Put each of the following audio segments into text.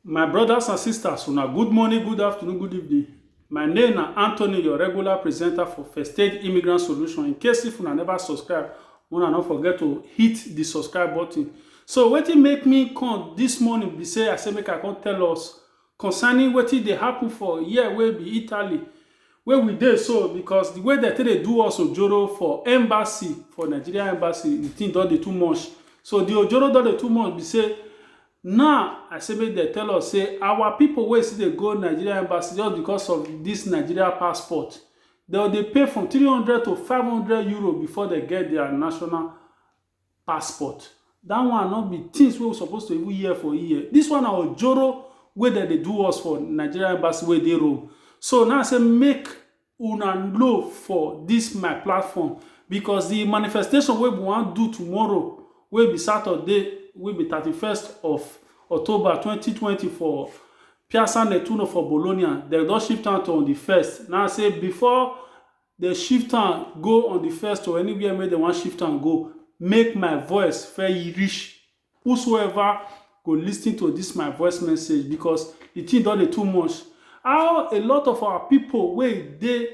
My brothers and sisters, una good morning, good afternoon, good evening. My name na Anthony, your regular presenter for First Stage Immigrant Solution. In case if una never subscribe, una no forget to hit the subscribe button. So wetin make me come this morning be say I say make I come tell us concerning wetin dey happen for here wey be Italy, where we dey so, because the way dem take dey do us ojoro for embassy, for Nigeria embassy, the thing don dey too much. So the ojoro don dey too much be say now I say make dem tell us say our people wey still dey go Nigeria embassy just because of this Nigeria passport, dem dey pay from 300 to 500 euro before they get their national passport. That one no be things wey we suppose to even hear for here. This one na ojoro wey dem dey do us for Nigeria embassy wey dey Rome. So now I say make una know for this my platform, because the manifestation wey we wan do tomorrow, wey be Saturday, wey be 31st of October 2020 for Piazza Nettuno for Bologna, dem don shift am to on the 1st. Now say before dem shift am go on the 1st or anywhere wey dem wan shift am go, make my voice fairly reach whosoever go lis ten to this my voice message, because the thing don dey too much. How a lot of our people wey dey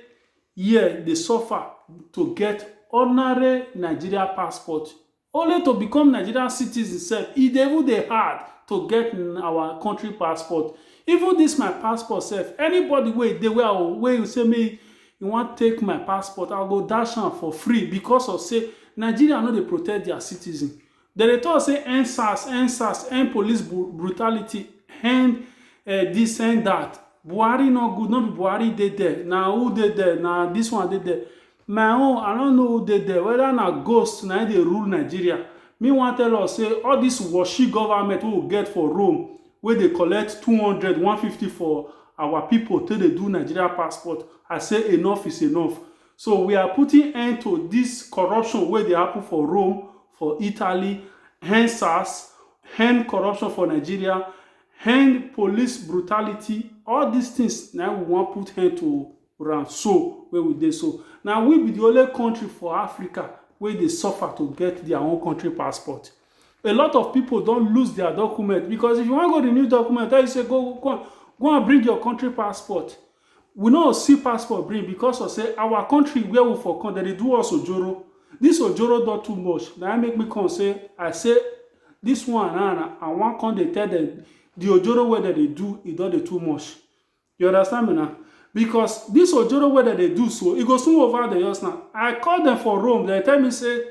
here dey suffer to get ordinary Nigeria passport, only to become Nigerian citizen sef e dey even dey hard to get our country passport. Even this my passport sef, anybody wey dey wey say me e wan take my passport, I go dash am for free, because of say Nigeria no dey protect their citizens. Dem dey talk say end SARS, end police brutality, end this, end that. Buhari no good, no be Buhari dey there, na who dey there, na this one dey there. My own, I no know who dey there, whether na ghost na dey rule Nigeria. Me wan tell us say all this washi government wey we get for Rome, wey dey collect 200, 150 for our people take dey do Nigeria passport, I say enough is enough. So we are putting end to this corruption wey dey happen for Rome, for Italy, end SARS, end corruption for Nigeria, end police brutality. All these things na we wan put end to am, so where we dey so. Now we be the only country for Africa wey dey suffer to get their own country passport. A lot of people don lose their document, because if you wan go renew document, tell you say go and bring your country passport. We no see passport bring, because of say our country where we for come, dem dey do us ojoro. This ojoro don too much. Na make me come say I say this one na I wan come dey tell dem the ojoro wey dem dey do, e don dey too much. You understand me now? Because this ojoro wey dem dey do so, e go soon over the years now. I call them for Rome, dem tell me say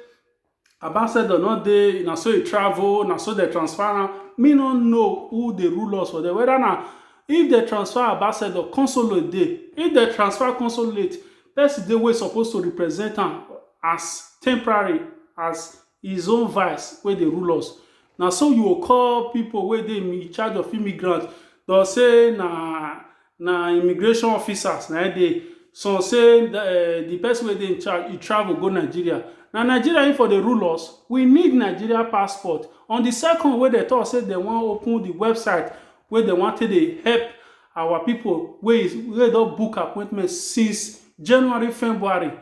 ambassador no dey, na so e travel, na so dem transfer am. Me no know who dey rule us for there, whether na if dem transfer ambassador, consulate dey. If dem transfer consulate, person dey wey suppose to represent am as temporary, as his own vice wey dey rule us. Na so you go call people wey dey in charge of immigrants, dem say na immigration officers na dey. Some say the person wey dey in charge, e travel go Nigeria. Na Nigeria for the rule us. We need Nigeria passport. On the second wey dem talk say dem wan open the website wey dem wan take dey help our people wey don book appointment since January, February.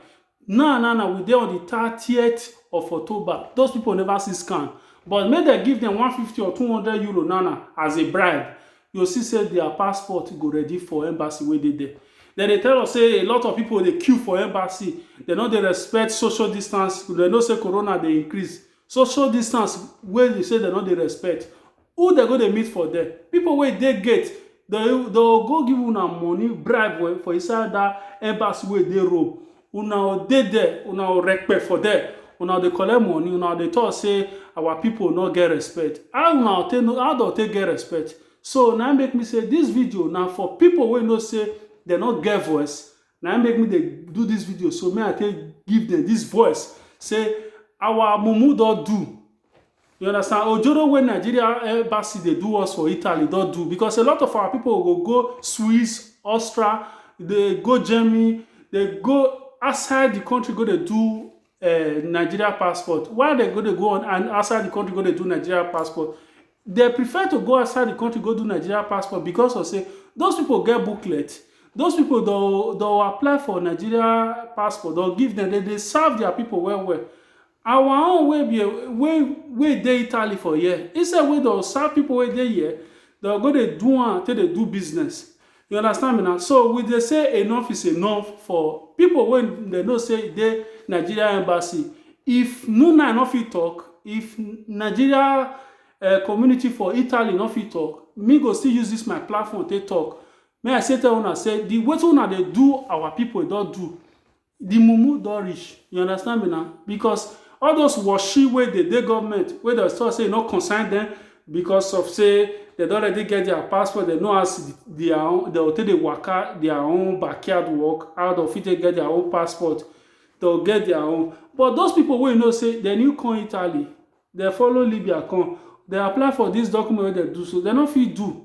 Now we dey on the 30th of October. Those people never see scan. But make dem give them 150 or 200 euro now as a bribe. You see say their passport go ready for embassy wey dey there. Dem dey tell us say a lot of people dey queue for embassy. Dem no dey respect social distance. Dem know say corona dey increase. Social distance wey dey say dem no dey respect. Who dem go dey meet for there? People wey dey gate, dem go give una money, bribe for inside that embassy wey dey Rome. Una dey there, una respect for there. Una dey collect money, una dey talk say our people no get respect. How dem take get respect? So na make me say this video na for people wey know say dem no get voice. Na make me dey do this video, so may I take give them this voice, say our mumu don do. You understand? Ojoro wey Nigeria embassy dey do us for Italy don do, because a lot of our people go Swiss, Austria, they go Germany, they go outside the country go dey do Nigeria passport. Why they go on and outside the country go dey do Nigeria passport? They prefer to go outside the country go do Nigeria passport, because of say those people get booklet. Those people they'll apply for Nigeria passport, they'll give them, they serve their people well. Our own wey dey Italy for here, instead wey dey serve people wey dey here, They'll go dey do am till they do business. You understand me now? So we dey say enough is enough for people when they know say dey Nigeria embassy. If Nuna no fit talk, if Nigeria community for Italy no fit talk, me go still use this my platform take talk. May I say tell una say the wetin una dey do our people don do, the mumu don reach. You understand me now? Because all those washi wey dey government wey dey talk say e no concern them because of say they don already get their passport, they know as their own, they go take dey waka their own backyard work, how they fit take get their own passport, they'll get their own. But those people wey you know say they new come Italy, they follow Libya come, they apply for this document wey they do, so they no fit do.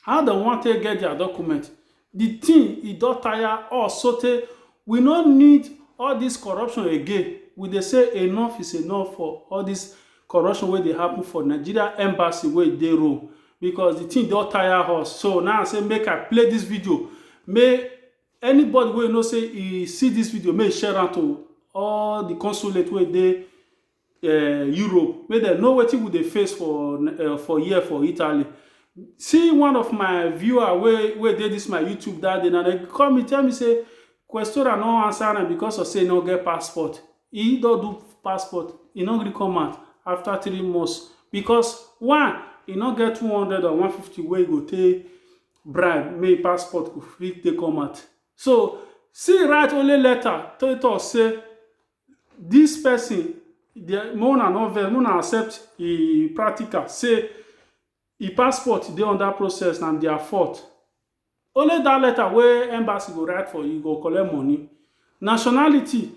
How they want to get their document? The thing e don tire us sotey we no need all this corruption again. We dey say enough is enough for all this corruption wey dey happen for Nigeria embassy wey dey Rome, because the thing don tire us. So now I say make I play this video, make anybody wey know say e see this video, make e share am to all the consulate wey dey Europe, make dem know wetin we dey face for here for Italy. See one of my viewer wey dey this my YouTube that day, and they call me tell me say Questora no answer am because of say e no get passport. E don do passport, e no gree come out after 3 months because one, e no get 200 or 150 wey go take bribe make passport go fit take come out. So see write only letter to talk say this person, una no vex, una accept e practical say e passport dey under process and their fault. Only that letter wey embassy go write for you go collect money. Nationality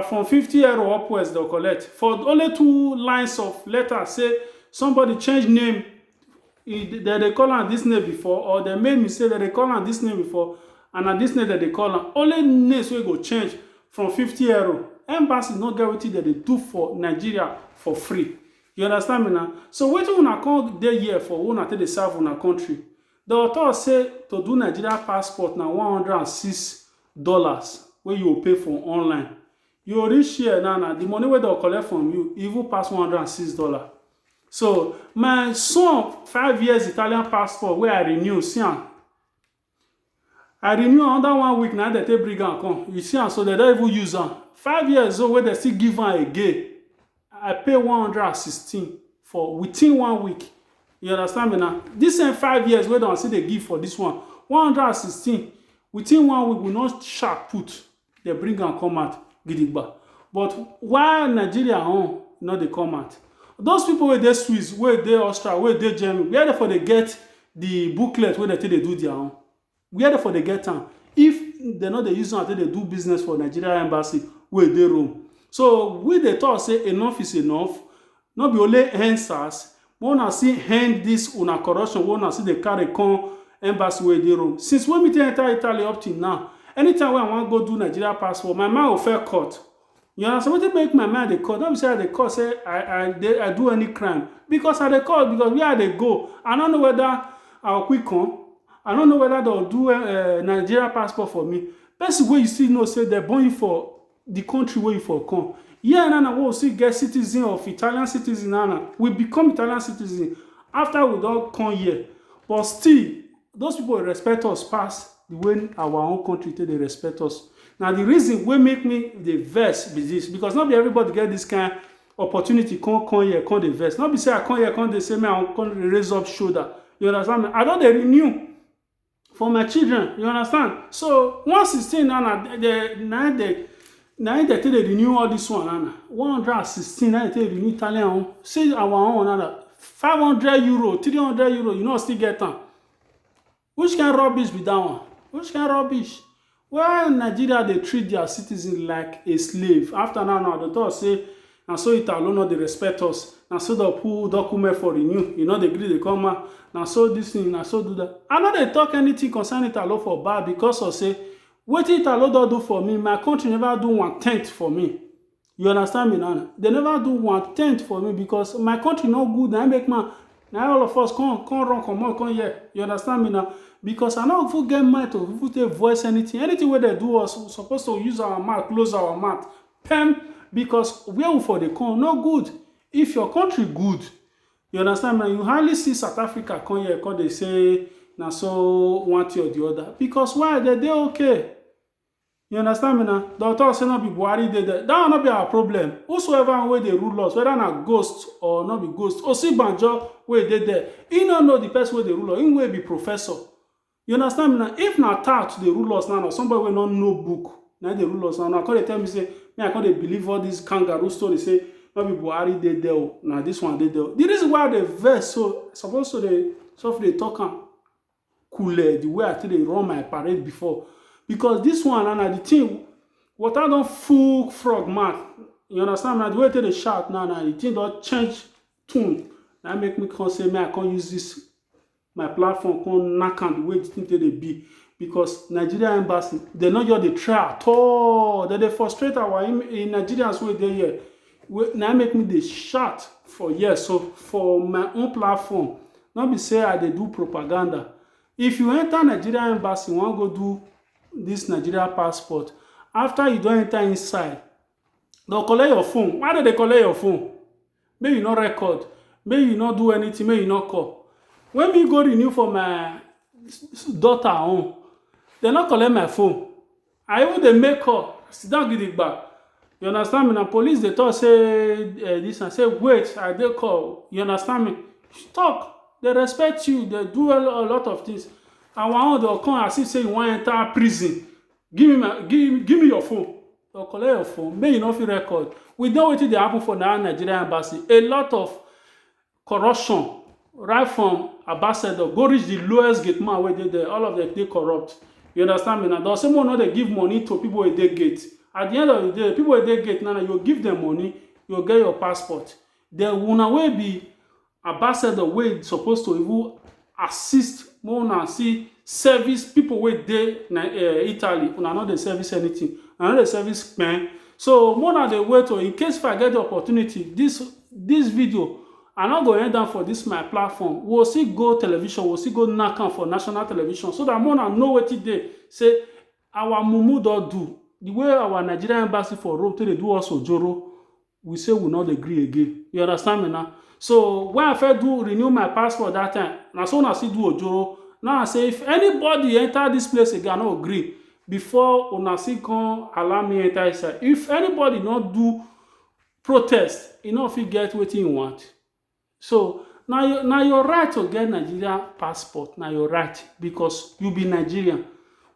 from 50 euro upwards they'll collect. For only 2 lines of letter say somebody change name, they call am this name before, or they made mistake that they call am this name before, and at this name that they call am. Only names wey go change from 50 euro. Embassy no get wetin they do for Nigeria for free. You understand me now? So wetin una come dey here for una take dey serve una country? The author say to do Nigeria passport na $106 wey you go pay for online. You reach here now, the money wey they'll collect from you even pass $106. So my son 5 years Italian passport wey I renew, see am. I renew under 1 week now they take bring am come. You see am, so they don't even use am. 5 years old wey they still give am again. I pay 116 for within 1 week. You understand me now? This same 5 years wey don see they give for this one, 116 within 1 week we not sharp put. They bring am come out gidigba. But while Nigeria own no dey come out, those people wey dey Swiss, wey dey Austria, wey dey Germany, where therefore they get the booklet wey they take dey do their own? Where therefore they get am? If they no dey use am take dey do business for Nigeria embassy wey dey Rome. So we dey talk say enough is enough. No be only answers. We una see end this una corruption. We una see dey carry come embassy wey dey Rome. Since when me take enter Italy up till now, anytime when I want go do Nigeria passport, my mind will fair cut. You understand? Wetin make my mind dey cut? Don't be say I dey cut say I do any crime. Because I dey cut because where I dey go, I don't know whether I will quick come. I don't know whether they'll do Nigeria passport for me. Person wey you still know say they born you for the country where you for come. Yeah, now we will still get citizen of Italian citizen now. We become Italian citizen after we don't come here. But still, those people respect us past the way our own country they respect us. Now the reason wey make me the vex be this, because not be everybody get this kind opportunity come here, come the vex. Not be say I come here, come they say me I come raise up shoulder. You understand me? I don't dey renew for my children. You understand? So 116 now they take dey renew all this one now. 116 now they take renew Italian own. See our own now. 500 euro, 300 euro, you know still get them. Which kind of rubbish be that one? Which kind of rubbish? Well, Nigeria they treat their citizens like a slave. After now the talk say, and so Italo no they respect us. And so the pull document for renew. You know they agree they come out. Now so this thing, now so do that. I know they talk anything concerning Italo for bad because of say, what Italo don't do for me, my country never do 1/10 for me. You understand me now? They never do 1/10 for me because my country no good. Now make man, now all of us come run, come here. You understand me now? Because I know if we get mad to if we voice anything where they do us, we're supposed to use our mouth, close our mouth. Because where we for the come, no good. If your country good, You understand me? You hardly see South Africa come here, come they say na so one thing or the other. Because why? They okay. You understand me now? Doctor say not be Buhari dey there. That will not be our problem. Whosoever wey dey rule us, whether na ghost or not be ghost, Osinbajo wey dey there, he no know the person wey dey rule us. He wey be professor. You understand me now? If na tout dey rule us now, or somebody wey no know book, na dey rule us now. Now come dey tell me say, me I come dey believe all this kangaroo story say not be Buhari dey there. Now this one dey there. The reason why they vex so supposed to dey talk am cool the way I take dey run my parade before. Because this one and the thing, water don't full frog mouth. You understand? Now the way they shout now, the thing don't change tune. That make me come say, I can't use this my platform, can't knock on the way the thing they be. Because Nigeria embassy, they not just they try at all. They frustrate our in Nigerians way they here. Now make me they shout for years. So for my own platform, not be say I they do propaganda. If you enter Nigeria embassy, you want go do this Nigeria passport, after you don't enter inside, they'll collect your phone. Why do they collect your phone? Maybe you not record, maybe you not do anything, maybe you not call. When me go renew for my daughter home, they not collect my phone. I even they make call, sit down give it back. You understand me? Now police they talk say this and say wait, I they call. You understand me? Talk. They respect you. They do a lot of things. And one they'll come as if say you want to enter prison. Give me your phone. They'll collect your phone. May you not feel record. We know what they happen for now Nigerian embassy. A lot of corruption, right from ambassador, go reach the lowest gate man where they all of them they corrupt. You understand me? Now there's someone know they give money to people where they get. At the end of the day, people where they get now you give them money, you'll get your passport. They will be ambassador where supposed to even assist more see service people wey dey Italy. Una no dey service anything. Una no dey service pen. So more na dey wait in case if I get the opportunity, this video I not go end down for this my platform. We'll see go television, we'll see go knack am for national television so that more na know wetin dey say our mumu don do. The way our Nigerian embassy for Rome take dey do us Ojoro, we say we not agree again. You understand me now? So when I first do renew my passport that time, now so I still do Ojoro. Now I say if anybody enter this place again, I no agree. Before una still come allow me enter inside. If anybody not do protest, you know if you get what you want. So now your right to get Nigerian passport. Now your right because you be Nigerian.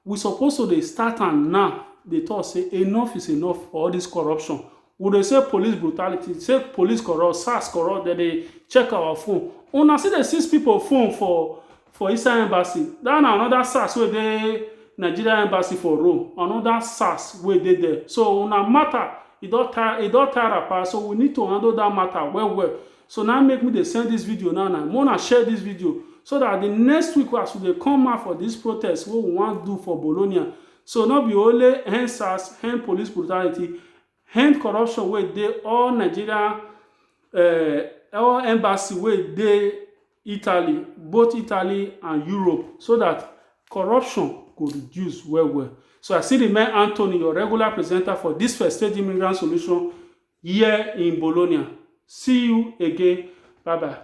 We supposed to they start and now they talk say enough is enough for all this corruption. Would they say police brutality, say police corrupt, SARS corrupt, that they check our phone. Una see the 6 people phone for Israel embassy. That another SARS where they Nigeria embassy for Rome. Another SARS where they there. So una matter, it don't tire apart. So we need to handle that matter well. So now make me they send this video now. I wanna share this video so that the next week as they come out for this protest, what we want to do for Bologna. So not be only hand SARS, hand police brutality, hand corruption where they all Nigeria all embassy where they Italy, both Italy and Europe, so that corruption could reduce well. So I see the man Anthony, your regular presenter for this first stage immigrant solution here in Bologna. See you again. Bye-bye.